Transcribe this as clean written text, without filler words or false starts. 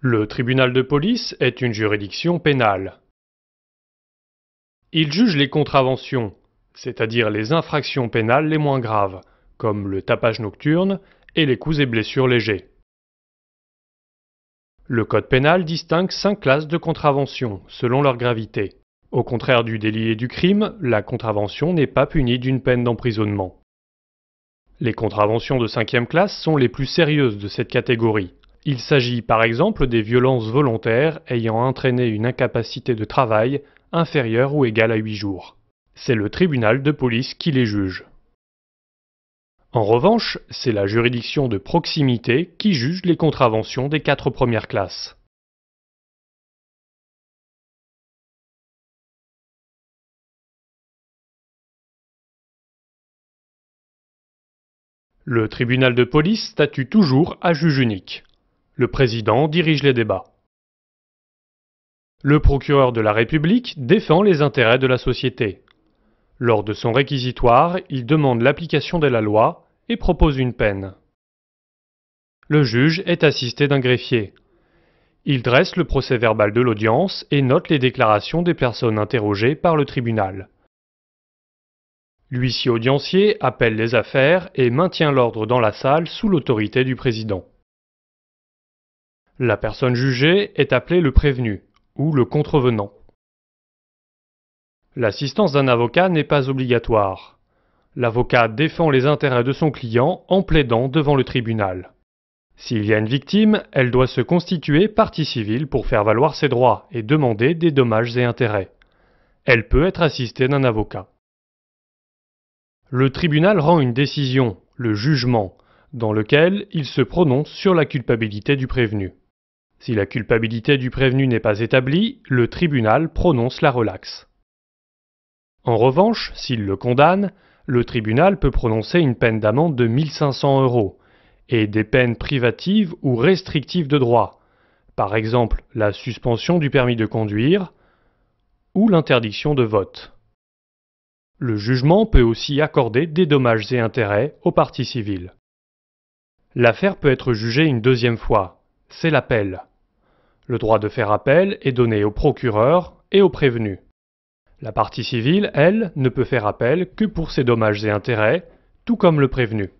Le tribunal de police est une juridiction pénale. Il juge les contraventions, c'est-à-dire les infractions pénales les moins graves, comme le tapage nocturne et les coups et blessures légers. Le code pénal distingue 5 classes de contraventions, selon leur gravité. Au contraire du délit et du crime, la contravention n'est pas punie d'une peine d'emprisonnement. Les contraventions de 5e classe sont les plus sérieuses de cette catégorie. Il s'agit par exemple des violences volontaires ayant entraîné une incapacité de travail inférieure ou égale à 8 jours. C'est le tribunal de police qui les juge. En revanche, c'est la juridiction de proximité qui juge les contraventions des 4 premières classes. Le tribunal de police statue toujours à juge unique. Le président dirige les débats. Le procureur de la République défend les intérêts de la société. Lors de son réquisitoire, il demande l'application de la loi et propose une peine. Le juge est assisté d'un greffier. Il dresse le procès-verbal de l'audience et note les déclarations des personnes interrogées par le tribunal. L'huissier audiencier appelle les affaires et maintient l'ordre dans la salle sous l'autorité du président. La personne jugée est appelée le prévenu ou le contrevenant. L'assistance d'un avocat n'est pas obligatoire. L'avocat défend les intérêts de son client en plaidant devant le tribunal. S'il y a une victime, elle doit se constituer partie civile pour faire valoir ses droits et demander des dommages et intérêts. Elle peut être assistée d'un avocat. Le tribunal rend une décision, le jugement, dans lequel il se prononce sur la culpabilité du prévenu. Si la culpabilité du prévenu n'est pas établie, le tribunal prononce la relaxe. En revanche, s'il le condamne, le tribunal peut prononcer une peine d'amende de 1 500 € et des peines privatives ou restrictives de droit, par exemple la suspension du permis de conduire ou l'interdiction de vote. Le jugement peut aussi accorder des dommages et intérêts aux parties civiles. L'affaire peut être jugée une deuxième fois, c'est l'appel. Le droit de faire appel est donné au procureur et au prévenu. La partie civile, elle, ne peut faire appel que pour ses dommages et intérêts, tout comme le prévenu.